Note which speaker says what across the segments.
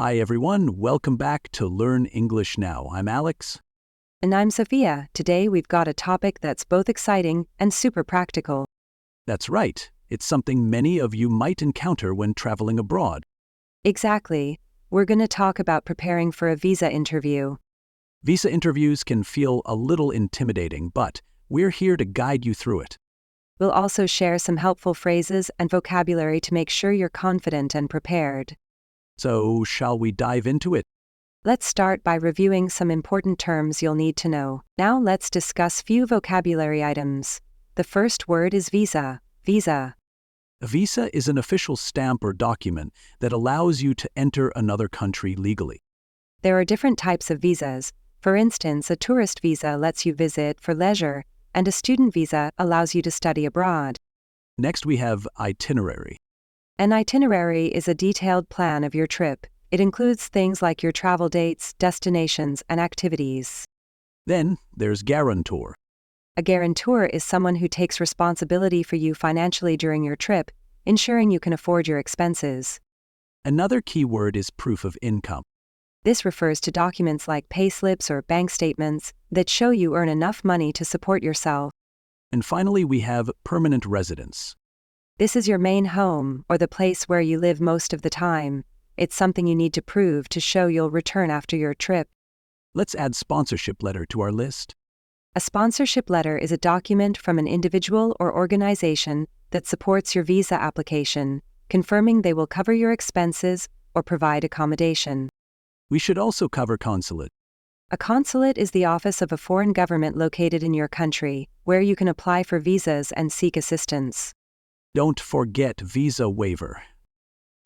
Speaker 1: Hi everyone, welcome back to Learn English Now. I'm Alex.
Speaker 2: And I'm Sophia. Today we've got a topic that's both exciting and super practical.
Speaker 1: That's right, it's something many of you might encounter when traveling abroad.
Speaker 2: Exactly. We're going to talk about preparing for a visa interview.
Speaker 1: Visa interviews can feel a little intimidating, but we're here to guide you through it.
Speaker 2: We'll also share some helpful phrases and vocabulary to make sure you're confident and prepared.
Speaker 1: So, shall we dive into it?
Speaker 2: Let's start by reviewing some important terms you'll need to know. Now let's discuss few vocabulary items. The first word is visa. Visa.
Speaker 1: A visa is an official stamp or document that allows you to enter another country legally.
Speaker 2: There are different types of visas. For instance, a tourist visa lets you visit for leisure, and a student visa allows you to study abroad.
Speaker 1: Next we have itinerary.
Speaker 2: An itinerary is a detailed plan of your trip. It includes things like your travel dates, destinations, and activities.
Speaker 1: Then there's guarantor.
Speaker 2: A guarantor is someone who takes responsibility for you financially during your trip, ensuring you can afford your expenses.
Speaker 1: Another key word is proof of income.
Speaker 2: This refers to documents like payslips or bank statements that show you earn enough money to support yourself.
Speaker 1: And finally we have permanent residence.
Speaker 2: This is your main home, or the place where you live most of the time. It's something you need to prove to show you'll return after your trip.
Speaker 1: Let's add sponsorship letter to our list.
Speaker 2: A sponsorship letter is a document from an individual or organization that supports your visa application, confirming they will cover your expenses or provide accommodation.
Speaker 1: We should also cover consulate.
Speaker 2: A consulate is the office of a foreign government located in your country, where you can apply for visas and seek assistance.
Speaker 1: Don't forget visa waiver.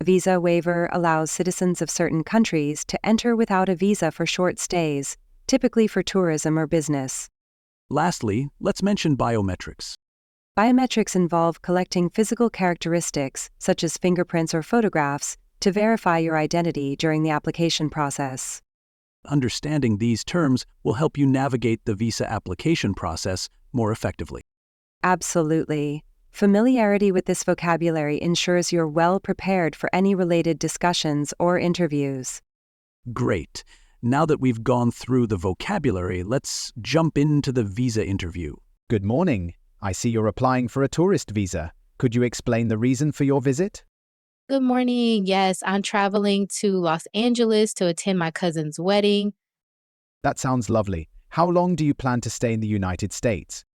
Speaker 2: A visa waiver allows citizens of certain countries to enter without a visa for short stays, typically for tourism or business.
Speaker 1: Lastly, let's mention biometrics.
Speaker 2: Biometrics involve collecting physical characteristics, such as fingerprints or photographs, to verify your identity during the application process.
Speaker 1: Understanding these terms will help you navigate the visa application process more effectively.
Speaker 2: Absolutely. Familiarity with this vocabulary ensures you're well prepared for any related discussions or interviews.
Speaker 1: Great. Now that we've gone through the vocabulary, let's jump into the visa interview.
Speaker 3: Good morning. I see you're applying for a tourist visa. Could you explain the reason for your visit?
Speaker 4: Good morning. Yes, I'm traveling to Los Angeles to attend my cousin's wedding.
Speaker 3: That sounds lovely. How long do you plan to stay in the United States?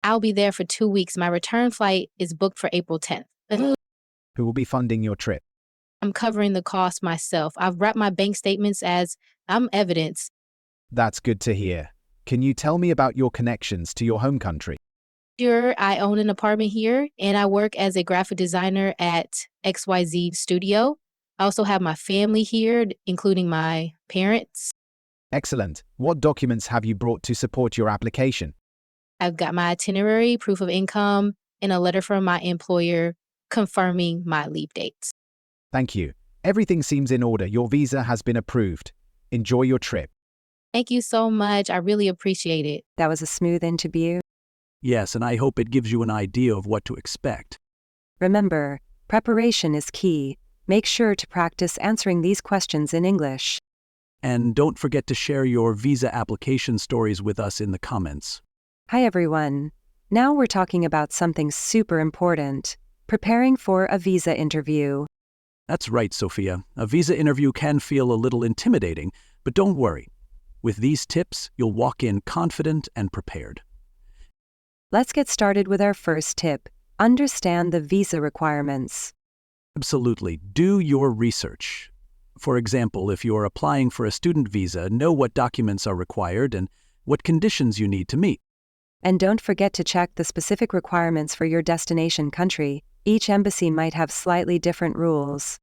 Speaker 4: I'll be there for 2 weeks. My return flight is booked for April 10th.
Speaker 3: Who will be funding your trip?
Speaker 4: I'm covering the cost myself. I've wrapped my bank statements as evidence.
Speaker 3: That's good to hear. Can you tell me about your connections to your home country?
Speaker 4: Sure, I own an apartment here, and I work as a graphic designer at XYZ Studio. I also have my family here, including my parents.
Speaker 3: Excellent. What documents have you brought to support your application?
Speaker 4: I've got my itinerary, proof of income, and a letter from my employer confirming my leave dates.
Speaker 3: Thank you. Everything seems in order. Your visa has been approved. Enjoy your trip.
Speaker 4: Thank you so much. I really appreciate it.
Speaker 2: That was a smooth interview.
Speaker 1: Yes, and I hope it gives you an idea of what to expect.
Speaker 2: Remember, preparation is key. Make sure to practice answering these questions in English.
Speaker 1: And don't forget to share your visa application stories with us in the comments.
Speaker 2: Hi everyone. Now we're talking about something super important: preparing for a visa interview.
Speaker 1: That's right, Sophia. A visa interview can feel a little intimidating, but don't worry. With these tips, you'll walk in confident and prepared.
Speaker 2: Let's get started with our first tip: understand the visa requirements.
Speaker 1: Absolutely. Do your research. For example, if you're applying for a student visa, know what documents are required and what conditions you need to meet.
Speaker 2: And don't forget to check the specific requirements for your destination country. Each embassy might have slightly different rules.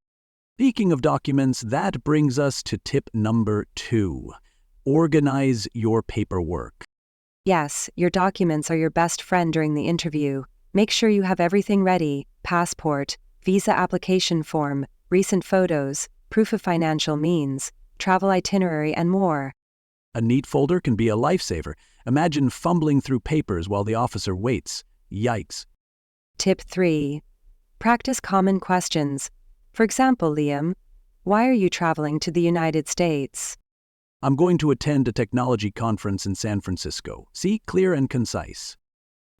Speaker 1: Speaking of documents, that brings us to tip number 2. Organize your paperwork.
Speaker 2: Yes, your documents are your best friend during the interview. Make sure you have everything ready: passport, visa application form, recent photos, proof of financial means, travel itinerary, and more.
Speaker 1: A neat folder can be a lifesaver. Imagine fumbling through papers while the officer waits. Yikes.
Speaker 2: Tip 3. Practice common questions. For example, Liam, Why are you traveling to the United States?
Speaker 1: I'm going to attend a technology conference in San Francisco. See, clear and concise.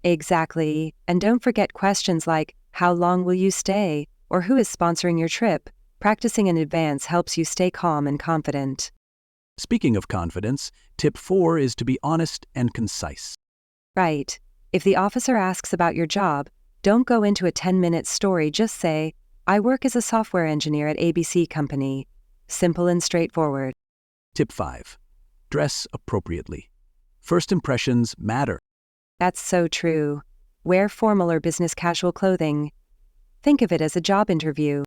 Speaker 2: Exactly. And don't forget questions like, how long will you stay? Or who is sponsoring your trip? Practicing in advance helps you stay calm and confident.
Speaker 1: Speaking of confidence, tip 4 is to be honest and concise.
Speaker 2: Right. If the officer asks about your job, don't go into a 10-minute story, just say, I work as a software engineer at ABC Company. Simple and straightforward.
Speaker 1: Tip 5. Dress appropriately. First impressions matter.
Speaker 2: That's so true. Wear formal or business casual clothing. Think of it as a job interview.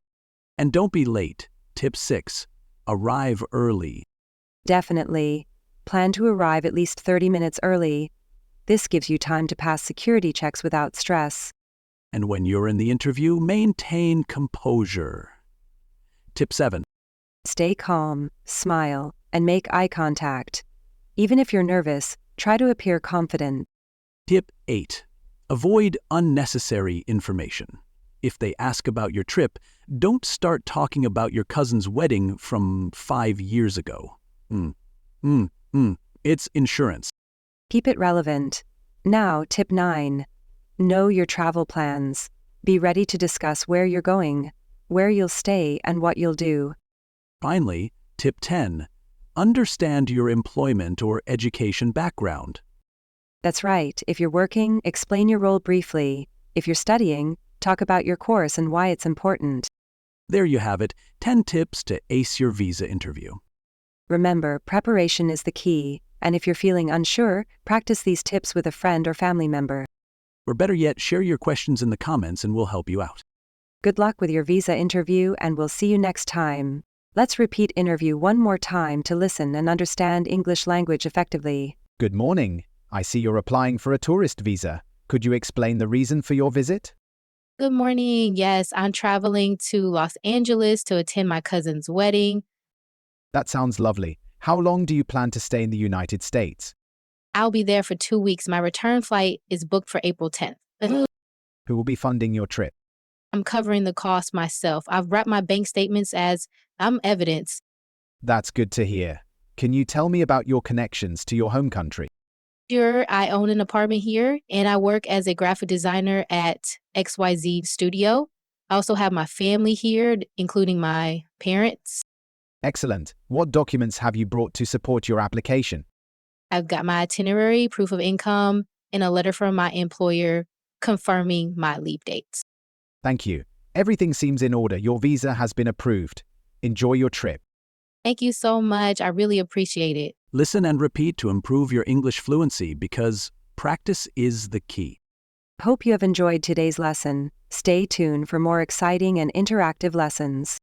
Speaker 1: And don't be late. Tip 6. Arrive early.
Speaker 2: Definitely. Plan to arrive at least 30 minutes early. This gives you time to pass security checks without stress.
Speaker 1: And when you're in the interview, maintain composure. Tip 7.
Speaker 2: Stay calm, smile, and make eye contact. Even if you're nervous, try to appear confident.
Speaker 1: Tip 8. Avoid unnecessary information. If they ask about your trip, don't start talking about your cousin's wedding from 5 years ago. It's insurance.
Speaker 2: Keep it relevant. Now, tip 9. Know your travel plans. Be ready to discuss where you're going, where you'll stay, and what you'll do.
Speaker 1: Finally, tip 10. Understand your employment or education background.
Speaker 2: That's right. If you're working, explain your role briefly. If you're studying, talk about your course and why it's important.
Speaker 1: There you have it, 10 tips to ace your visa interview.
Speaker 2: Remember, preparation is the key, and if you're feeling unsure, practice these tips with a friend or family member.
Speaker 1: Or better yet, share your questions in the comments and we'll help you out.
Speaker 2: Good luck with your visa interview, and we'll see you next time. Let's repeat interview one more time to listen and understand English language effectively.
Speaker 3: Good morning. I see you're applying for a tourist visa. Could you explain the reason for your visit?
Speaker 4: Good morning. Yes, I'm traveling to Los Angeles to attend my cousin's wedding.
Speaker 3: That sounds lovely. How long do you plan to stay in the United States?
Speaker 4: I'll be there for 2 weeks. My return flight is booked for April 10th.
Speaker 3: Who will be funding your trip?
Speaker 4: I'm covering the cost myself. I've wrapped my bank statements as evidence.
Speaker 3: That's good to hear. Can you tell me about your connections to your home country?
Speaker 4: Sure, I own an apartment here, and I work as a graphic designer at XYZ Studio. I also have my family here, including my parents.
Speaker 3: Excellent. What documents have you brought to support your application?
Speaker 4: I've got my itinerary, proof of income, and a letter from my employer confirming my leave dates.
Speaker 3: Thank you. Everything seems in order. Your visa has been approved. Enjoy your trip.
Speaker 4: Thank you so much. I really appreciate it.
Speaker 1: Listen and repeat to improve your English fluency because practice is the key.
Speaker 2: Hope you have enjoyed today's lesson. Stay tuned for more exciting and interactive lessons.